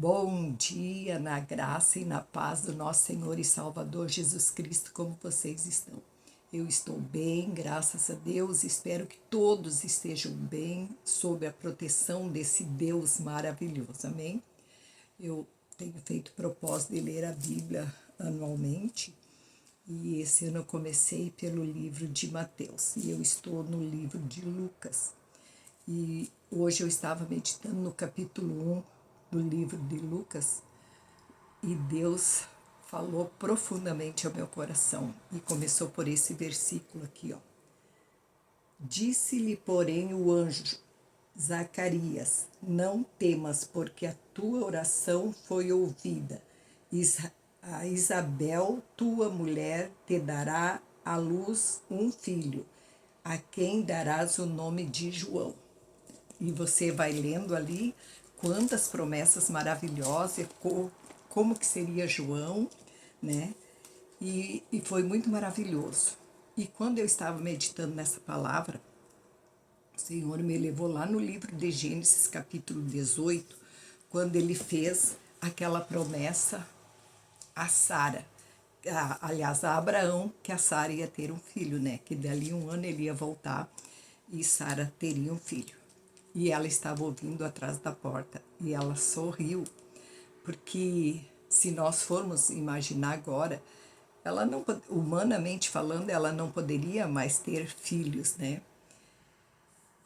Bom dia, na graça e na paz do nosso Senhor e Salvador Jesus Cristo, como vocês estão? Eu estou bem, graças a Deus, espero que todos estejam bem, sob a proteção desse Deus maravilhoso, amém? Eu tenho feito propósito de ler a Bíblia anualmente, e esse ano eu comecei pelo livro de Mateus, e eu estou no livro de Lucas. E hoje eu estava meditando no capítulo 1 do livro de Lucas e Deus falou profundamente ao meu coração. E começou por esse versículo aqui, ó. Disse-lhe, porém, o anjo, Zacarias, não temas, porque a tua oração foi ouvida. A Isabel, tua mulher, te dará à luz um filho, a quem darás o nome de João. E você vai lendo ali quantas promessas maravilhosas, como que seria João, né? E foi muito maravilhoso. E quando eu estava meditando nessa palavra, o Senhor me levou lá no livro de Gênesis, capítulo 18, quando ele fez aquela promessa a Sara, aliás, a Abraão, que a Sara ia ter um filho, né? Que dali um ano ele ia voltar e Sara teria um filho. E ela estava ouvindo atrás da porta e ela sorriu, porque se nós formos imaginar agora, ela não, humanamente falando, ela não poderia mais ter filhos, né?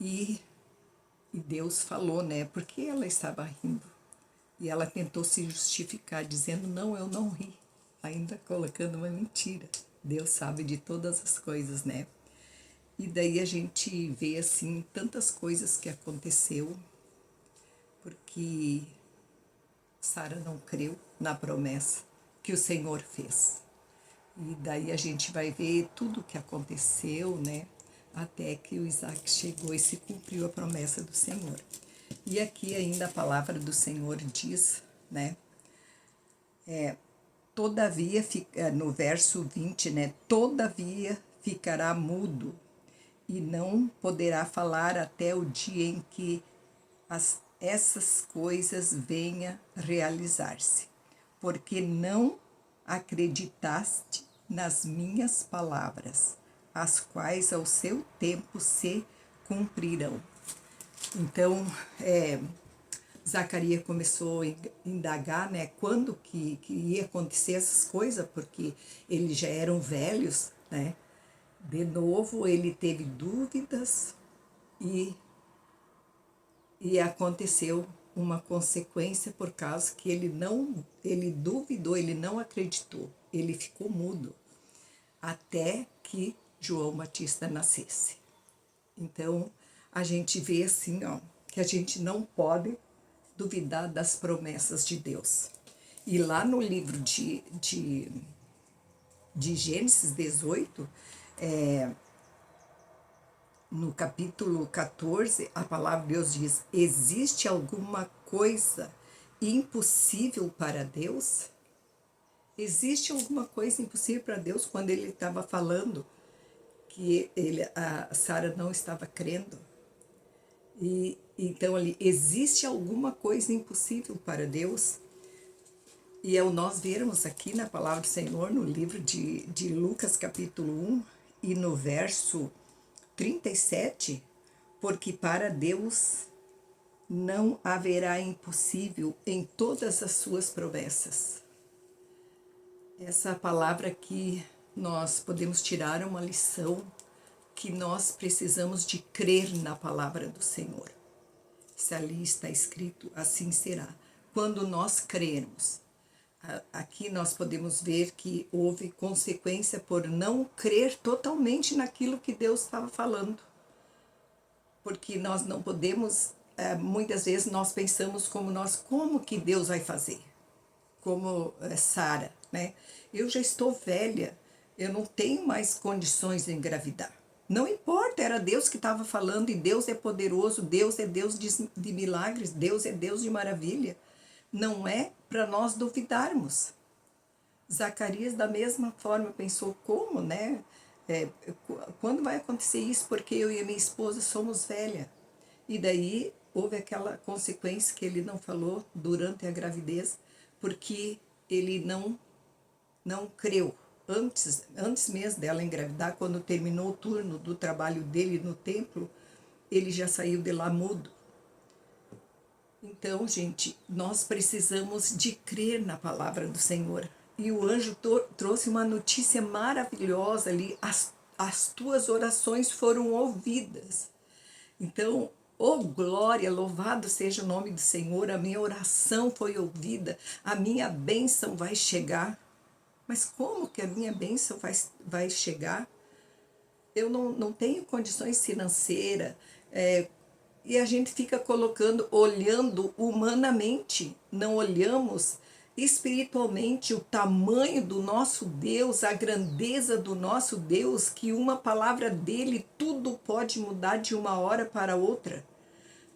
E, e Deus falou, né? Porque ela estava rindo. E ela tentou se justificar, dizendo, não, eu não ri. Ainda colocando uma mentira. Deus sabe de todas as coisas, né? E daí a gente vê, assim, tantas coisas que aconteceu, porque Sara não creu na promessa que o Senhor fez. E daí a gente vai ver tudo o que aconteceu, né? Até que o Isaac chegou e se cumpriu a promessa do Senhor. E aqui ainda a palavra do Senhor diz, né? Todavia, no verso 20, né? Todavia ficará mudo e não poderá falar até o dia em que essas coisas venham realizar-se, porque não acreditaste nas minhas palavras, as quais ao seu tempo se cumprirão. Então, Zacarias começou a indagar, né, quando que ia acontecer essas coisas, porque eles já eram velhos, né? De novo, ele teve dúvidas e aconteceu uma consequência por causa que ele duvidou, ele não acreditou, ele ficou mudo até que João Batista nascesse. Então, a gente vê assim, ó, que a gente não pode duvidar das promessas de Deus. E lá no livro de Gênesis 18, no capítulo 14, a palavra de Deus diz: existe alguma coisa impossível para Deus? Existe alguma coisa impossível para Deus? Quando ele estava falando que a Sara não estava crendo. E então ali, existe alguma coisa impossível para Deus? E ao nós vermos aqui na palavra do Senhor, no livro de Lucas capítulo 1 e no verso 37, porque para Deus não haverá impossível em todas as suas promessas. Essa palavra aqui nós podemos tirar uma lição que nós precisamos de crer na palavra do Senhor. Se ali está escrito, assim será. Quando nós crermos, aqui nós podemos ver que houve consequência por não crer totalmente naquilo que Deus estava falando. Porque nós não podemos, muitas vezes nós pensamos como que Deus vai fazer? Como Sara, né? Eu já estou velha, eu não tenho mais condições de engravidar. Não importa, era Deus que estava falando, e Deus é poderoso, Deus é Deus de milagres, Deus é Deus de maravilha. Não é para nós duvidarmos. Zacarias, da mesma forma, pensou, como, né? Quando vai acontecer isso? Porque eu e a minha esposa somos velhas. E daí houve aquela consequência que ele não falou durante a gravidez, porque ele não creu. Antes mesmo dela engravidar, quando terminou o turno do trabalho dele no templo, ele já saiu de lá mudo. Então, gente, nós precisamos de crer na palavra do Senhor. E o anjo trouxe uma notícia maravilhosa ali: as tuas orações foram ouvidas. Então, oh glória, louvado seja o nome do Senhor, a minha oração foi ouvida, a minha bênção vai chegar. Mas como que a minha bênção vai chegar? Eu não tenho condições financeiras, e a gente fica olhando humanamente, não olhamos espiritualmente o tamanho do nosso Deus, a grandeza do nosso Deus, que uma palavra dele tudo pode mudar de uma hora para outra.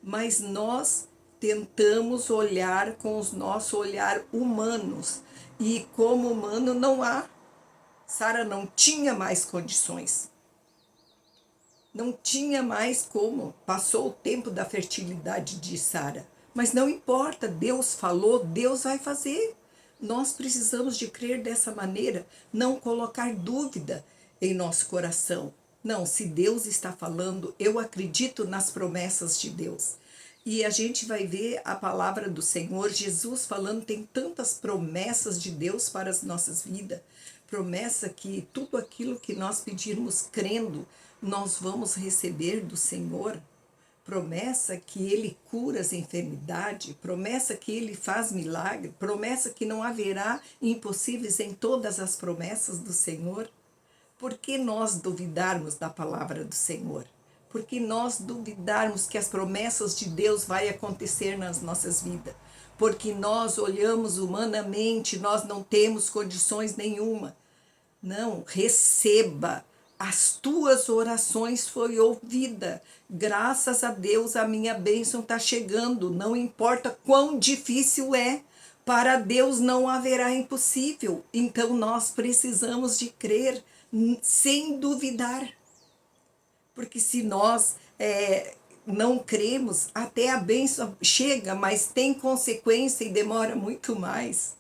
Mas nós tentamos olhar com o nosso olhar humanos, e como humano não há. Sara não tinha mais condições. Não tinha mais como. Passou o tempo da fertilidade de Sara. Mas não importa, Deus falou, Deus vai fazer. Nós precisamos de crer dessa maneira, não colocar dúvida em nosso coração. Não, se Deus está falando, eu acredito nas promessas de Deus. E a gente vai ver a palavra do Senhor, Jesus falando, tem tantas promessas de Deus para as nossas vidas. Promessa que tudo aquilo que nós pedirmos crendo, nós vamos receber do Senhor. Promessa que Ele cura as enfermidades, promessa que Ele faz milagre, promessa que não haverá impossíveis em todas as promessas do Senhor. Por que nós duvidarmos da palavra do Senhor? Por que nós duvidarmos que as promessas de Deus vai acontecer nas nossas vidas? Porque nós olhamos humanamente, nós não temos condições nenhuma. Não, receba. As tuas orações foi ouvida. Graças a Deus a minha bênção está chegando. Não importa quão difícil é. Para Deus não haverá impossível. Então nós precisamos de crer sem duvidar. Porque se nós não cremos, até a bênção chega, mas tem consequência e demora muito mais.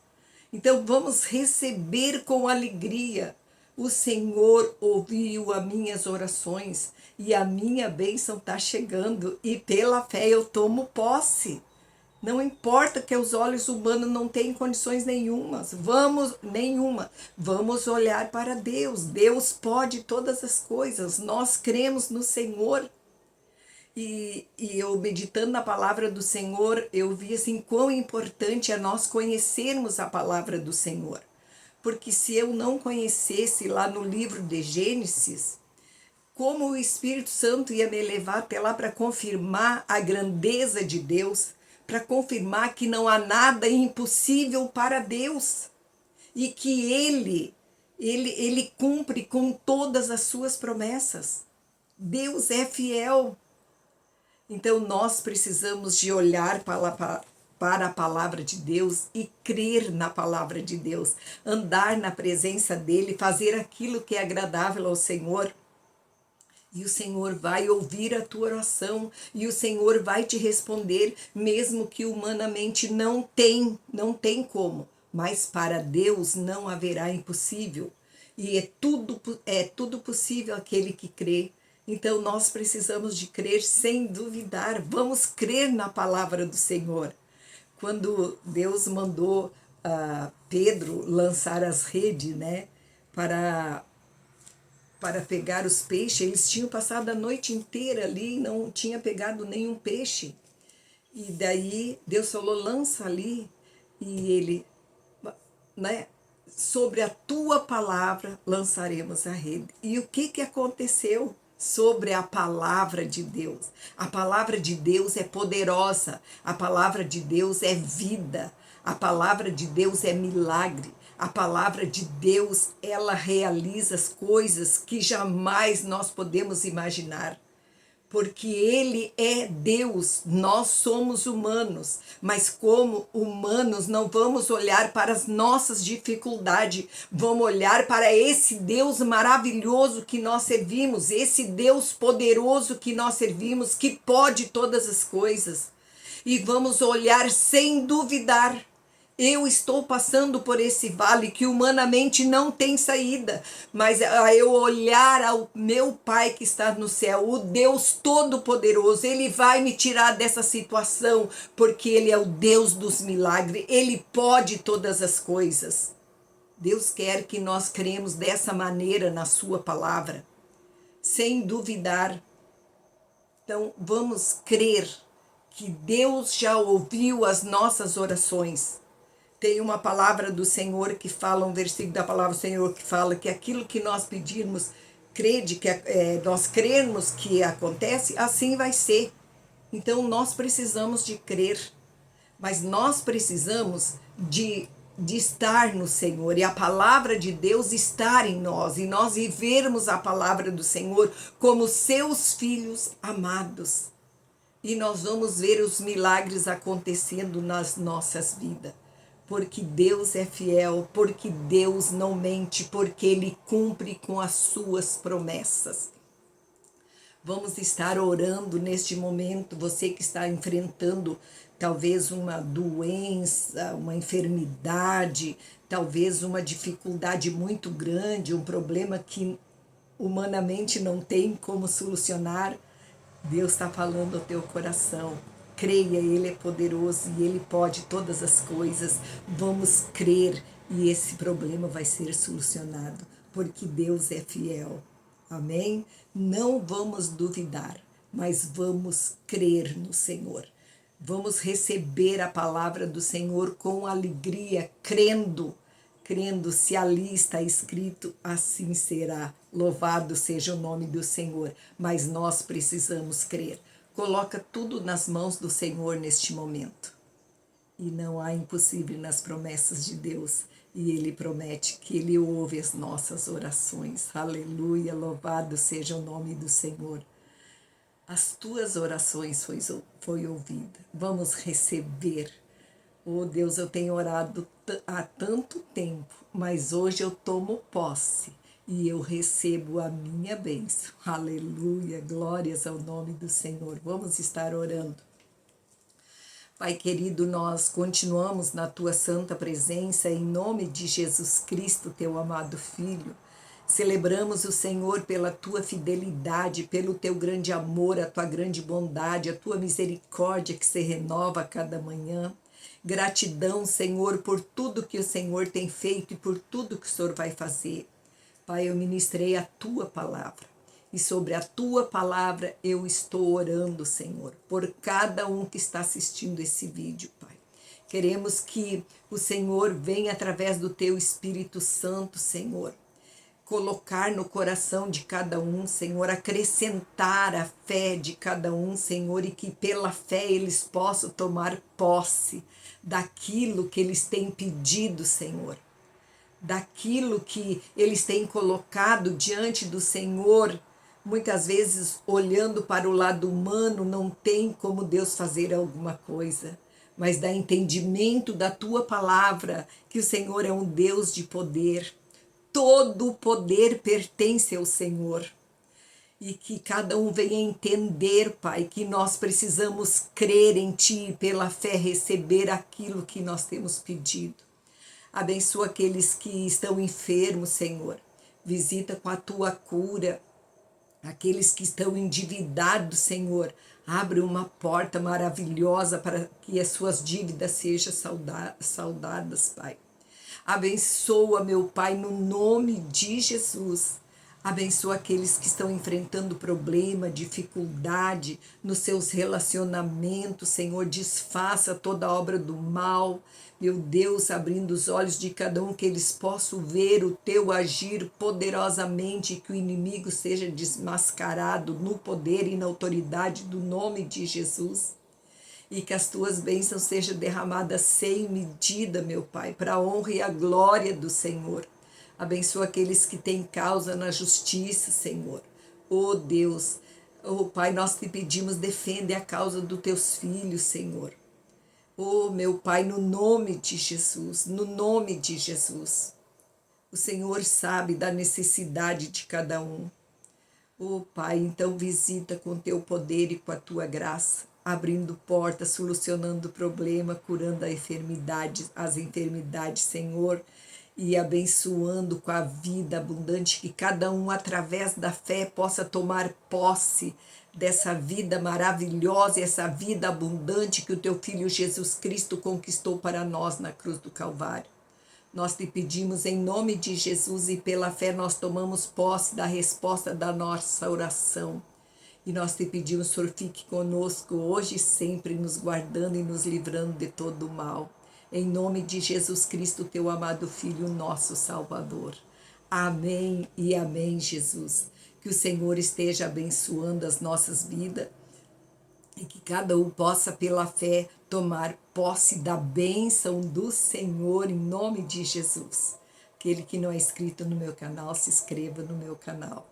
Então vamos receber com alegria. O Senhor ouviu as minhas orações e a minha bênção está chegando, e pela fé eu tomo posse. Não importa que os olhos humanos não têm condições nenhumas, vamos olhar para Deus. Deus pode todas as coisas, nós cremos no Senhor. E eu meditando na palavra do Senhor, eu vi assim quão importante é nós conhecermos a palavra do Senhor. Porque se eu não conhecesse lá no livro de Gênesis, como o Espírito Santo ia me levar até lá para confirmar a grandeza de Deus, para confirmar que não há nada impossível para Deus e que Ele cumpre com todas as suas promessas. Deus é fiel. Então nós precisamos de olhar para a palavra de Deus e crer na palavra de Deus, andar na presença dEle, fazer aquilo que é agradável ao Senhor. E o Senhor vai ouvir a tua oração, e o Senhor vai te responder, mesmo que humanamente não tem como. Mas para Deus não haverá impossível. E é tudo possível aquele que crê. Então nós precisamos de crer sem duvidar. Vamos crer na palavra do Senhor. Quando Deus mandou Pedro lançar as redes, né, para pegar os peixes, eles tinham passado a noite inteira ali e não tinha pegado nenhum peixe. E daí Deus falou, lança ali, e ele, né, sobre a tua palavra lançaremos a rede. E o que aconteceu? Sobre a palavra de Deus. A palavra de Deus é poderosa, a palavra de Deus é vida, a palavra de Deus é milagre, a palavra de Deus, ela realiza as coisas que jamais nós podemos imaginar. porque Ele é Deus, nós somos humanos, mas como humanos não vamos olhar para as nossas dificuldades, vamos olhar para esse Deus maravilhoso que nós servimos, esse Deus poderoso que nós servimos, que pode todas as coisas, e vamos olhar sem duvidar. Eu estou passando por esse vale que humanamente não tem saída, mas a eu olhar ao meu Pai que está no céu, o Deus Todo-Poderoso, Ele vai me tirar dessa situação, porque Ele é o Deus dos milagres, Ele pode todas as coisas. Deus quer que nós cremos dessa maneira na Sua palavra, sem duvidar. Então, vamos crer que Deus já ouviu as nossas orações. Tem uma palavra do Senhor que fala, um versículo da palavra do Senhor que fala que aquilo que nós pedirmos, nós crermos que acontece, assim vai ser. Então nós precisamos de crer, mas nós precisamos de estar no Senhor e a palavra de Deus estar em nós e nós vivermos a palavra do Senhor como seus filhos amados. E nós vamos ver os milagres acontecendo nas nossas vidas. Porque Deus é fiel, porque Deus não mente, porque Ele cumpre com as suas promessas. Vamos estar orando neste momento, você que está enfrentando talvez uma doença, uma enfermidade, talvez uma dificuldade muito grande, um problema que humanamente não tem como solucionar. Deus está falando ao teu coração. Creia, Ele é poderoso e Ele pode todas as coisas. Vamos crer e esse problema vai ser solucionado, porque Deus é fiel. Amém? Não vamos duvidar, mas vamos crer no Senhor. Vamos receber a palavra do Senhor com alegria, crendo se ali está escrito, assim será. Louvado seja o nome do Senhor, mas nós precisamos crer. Coloca tudo nas mãos do Senhor neste momento. E não há impossível nas promessas de Deus. E Ele promete que Ele ouve as nossas orações. Aleluia, louvado seja o nome do Senhor. As tuas orações foi ouvida. Vamos receber. Oh Deus, eu tenho orado há tanto tempo, mas hoje eu tomo posse e eu recebo a minha bênção. Aleluia, glórias ao nome do Senhor. Vamos estar orando. Pai querido, nós continuamos na Tua santa presença, em nome de Jesus Cristo, Teu amado Filho. Celebramos o Senhor pela Tua fidelidade, pelo Teu grande amor, a Tua grande bondade, a Tua misericórdia que se renova a cada manhã. Gratidão, Senhor, por tudo que o Senhor tem feito e por tudo que o Senhor vai fazer. Pai, eu ministrei a Tua palavra. E sobre a Tua palavra eu estou orando, Senhor, por cada um que está assistindo esse vídeo, Pai. Queremos que o Senhor venha através do Teu Espírito Santo, Senhor, colocar no coração de cada um, Senhor, acrescentar a fé de cada um, Senhor, e que pela fé eles possam tomar posse daquilo que eles têm pedido, Senhor, daquilo que eles têm colocado diante do Senhor. Muitas vezes, olhando para o lado humano, não tem como Deus fazer alguma coisa, mas dá entendimento da Tua palavra, que o Senhor é um Deus de poder. Todo o poder pertence ao Senhor. E que cada um venha entender, Pai, que nós precisamos crer em Ti e pela fé receber aquilo que nós temos pedido. Abençoa aqueles que estão enfermos, Senhor. Visita com a Tua cura. Aqueles que estão endividados, Senhor. Abre uma porta maravilhosa para que as suas dívidas sejam saudadas, Pai. Abençoa, meu Pai, no nome de Jesus. Abençoa aqueles que estão enfrentando problema, dificuldade nos seus relacionamentos, Senhor. Desfaça toda obra do mal. Meu Deus, abrindo os olhos de cada um, que eles possam ver o Teu agir poderosamente e que o inimigo seja desmascarado no poder e na autoridade do nome de Jesus. E que as Tuas bênçãos sejam derramadas sem medida, meu Pai, para a honra e a glória do Senhor. Abençoa aqueles que têm causa na justiça, Senhor. Oh Deus, Oh, Pai, nós te pedimos, defende a causa dos teus filhos, Senhor. Oh, meu Pai, no nome de Jesus, no nome de Jesus. O Senhor sabe da necessidade de cada um. Oh, Pai, então visita com teu poder e com a tua graça, abrindo portas, solucionando o problema, curando as enfermidades, Senhor, e abençoando com a vida abundante, que cada um, através da fé, possa tomar posse dessa vida maravilhosa, essa vida abundante que o teu Filho Jesus Cristo conquistou para nós na cruz do Calvário. Nós te pedimos em nome de Jesus e pela fé nós tomamos posse da resposta da nossa oração. E nós te pedimos, Senhor, fique conosco hoje e sempre, nos guardando e nos livrando de todo o mal. Em nome de Jesus Cristo, teu amado Filho, nosso Salvador. Amém e amém, Jesus. Que o Senhor esteja abençoando as nossas vidas e que cada um possa, pela fé, tomar posse da bênção do Senhor em nome de Jesus. Aquele que não é inscrito no meu canal, se inscreva no meu canal.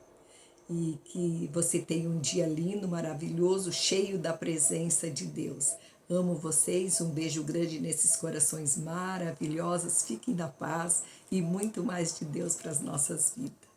E que você tenha um dia lindo, maravilhoso, cheio da presença de Deus. Amo vocês, um beijo grande nesses corações maravilhosos. Fiquem na paz e muito mais de Deus para as nossas vidas.